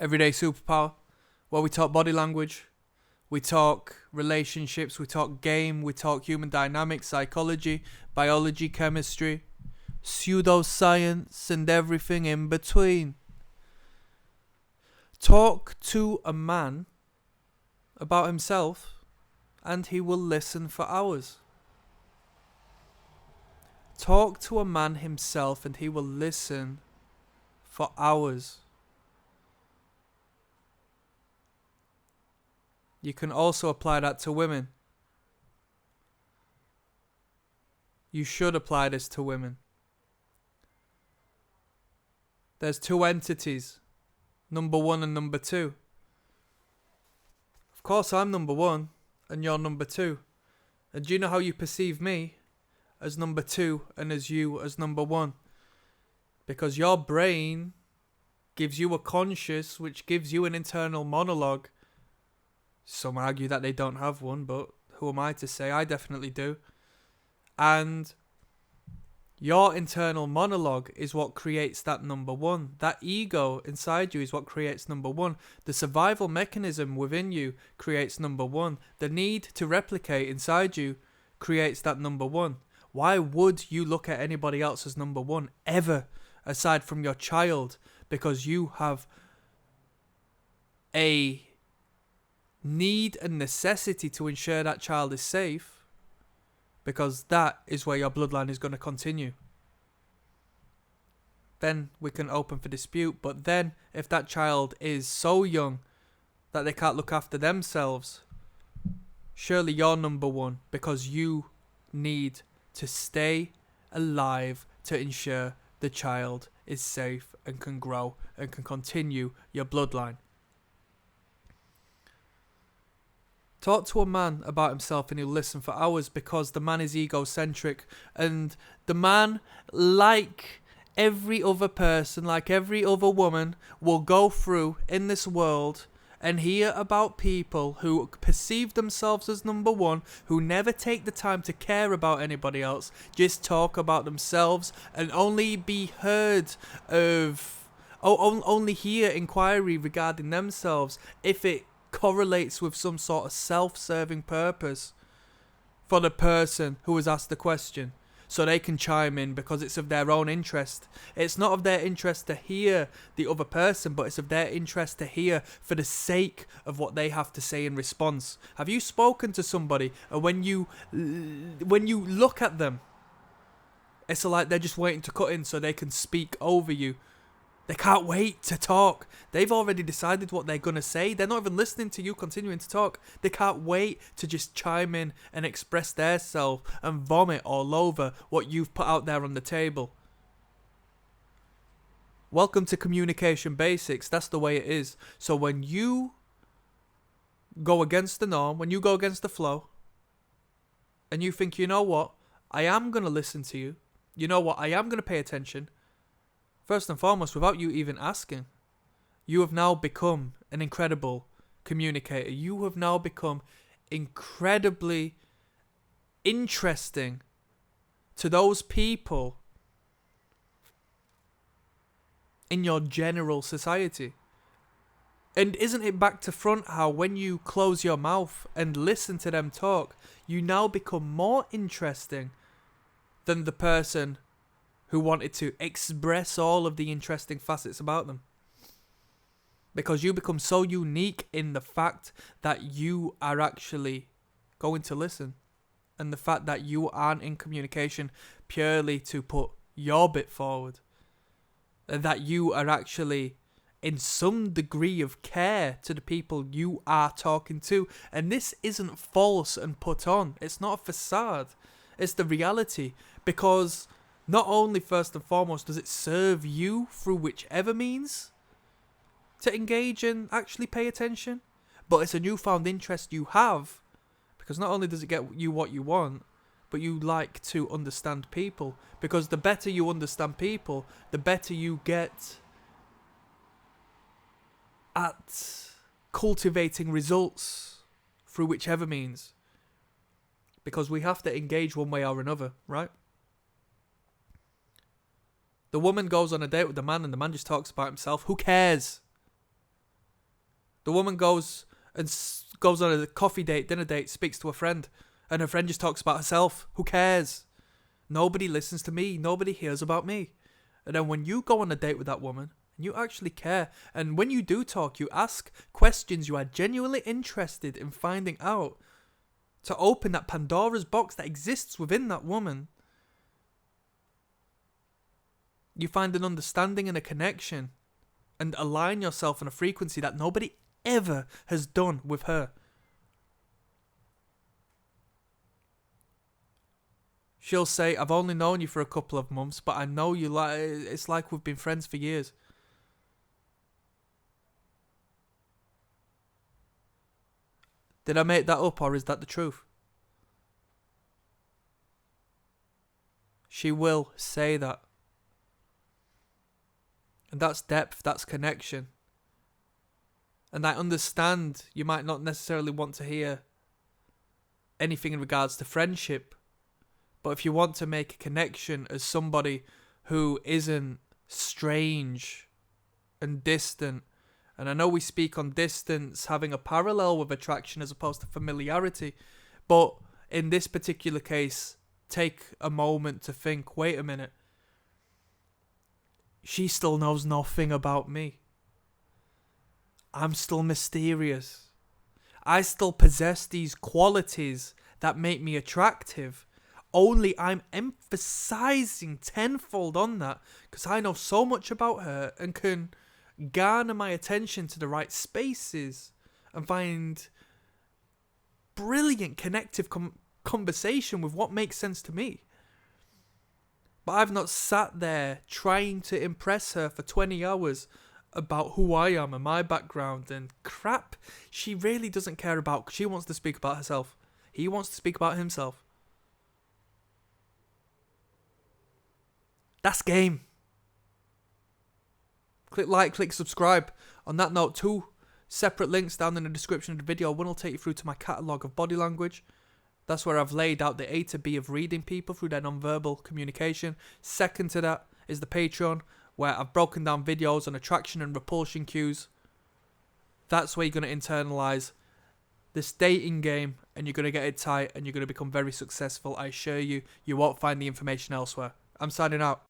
Everyday Superpower, where we talk body language, we talk relationships, we talk game, we talk human dynamics, psychology, biology, chemistry, pseudoscience, and everything in between. Talk to a man about himself, and he will listen for hours. Talk to a man himself, and he will listen for hours. You can also apply that to women. You should apply this to women. There's two entities, number one and number two. Of course, I'm number one and you're number two. And do you know how you perceive me? As number two and as you as number one. Because your brain gives you a conscious, which gives you an internal monologue. Some argue that they don't have one, but who am I to say? I definitely do. And your internal monologue is what creates that number one. That ego inside you is what creates number one. The survival mechanism within you creates number one. The need to replicate inside you creates that number one. Why would you look at anybody else as number one ever, aside from your child? Because you have a need and necessity to ensure that child is safe, because that is where your bloodline is going to continue. Then we can open for dispute, but then if that child is so young that they can't look after themselves, surely you're number one, because you need to stay alive to ensure the child is safe and can grow and can continue your bloodline. Talk to a man about himself and he'll listen for hours, because the man is egocentric, and the man, like every other person, like every other woman, will go through in this world and hear about people who perceive themselves as number one, who never take the time to care about anybody else, just talk about themselves and only be heard of, only hear inquiry regarding themselves if it correlates with some sort of self-serving purpose for the person who has asked the question, so they can chime in because it's of their own interest. It's not of their interest to hear the other person, but it's of their interest to hear for the sake of what they have to say in response. Have you spoken to somebody and when you look at them, it's like they're just waiting to cut in so they can speak over you? They can't wait to talk. They've already decided what they're going to say. They're not even listening to you continuing to talk. They can't wait to just chime in and express their self and vomit all over what you've put out there on the table. Welcome to communication basics. That's the way it is. So when you go against the norm, when you go against the flow, and you think, you know what, I am going to listen to you. You know what, I am going to pay attention. First and foremost, without you even asking, you have now become an incredible communicator. You have now become incredibly interesting to those people in your general society. And isn't it back to front how when you close your mouth and listen to them talk, you now become more interesting than the person who wanted to express all of the interesting facets about them. Because you become so unique in the fact that you are actually going to listen. And the fact that you aren't in communication purely to put your bit forward. And that you are actually in some degree of care to the people you are talking to. And this isn't false and put on. It's not a facade. It's the reality. Because not only, first and foremost, does it serve you through whichever means to engage and actually pay attention, but it's a newfound interest you have, because not only does it get you what you want, but you like to understand people, because the better you understand people, the better you get at cultivating results through whichever means, because we have to engage one way or another, right? The woman goes on a date with the man and the man just talks about himself. Who cares? The woman goes and goes on a coffee date, dinner date, speaks to a friend, and her friend just talks about herself. Who cares? Nobody listens to me. Nobody hears about me. And then when you go on a date with that woman, and you actually care, and when you do talk, you ask questions you are genuinely interested in finding out, to open that Pandora's box that exists within that woman, you find an understanding and a connection, and align yourself on a frequency that nobody ever has done with her. She'll say, I've only known you for a couple of months, but I know you like, it's like we've been friends for years. Did I make that up, or is that the truth? She will say that. And that's depth, that's connection. And I understand you might not necessarily want to hear anything in regards to friendship, but if you want to make a connection as somebody who isn't strange and distant, and I know we speak on distance having a parallel with attraction as opposed to familiarity, but in this particular case, take a moment to think, wait a minute, she still knows nothing about me. I'm still mysterious. I still possess these qualities that make me attractive. Only I'm emphasizing tenfold on that because I know so much about her and can garner my attention to the right spaces and find brilliant connective conversation with what makes sense to me. But I've not sat there trying to impress her for 20 hours about who I am and my background and crap she really doesn't care about. She wants to speak about herself. He wants to speak about himself. That's game. Click like, click subscribe. On that note, 2 separate links down in the description of the video. One will take you through to my catalogue of body language. That's where I've laid out the A to B of reading people through their non-verbal communication. Second to that is the Patreon, where I've broken down videos on attraction and repulsion cues. That's where you're going to internalize this dating game, and you're going to get it tight, and you're going to become very successful. I assure you, you won't find the information elsewhere. I'm signing out.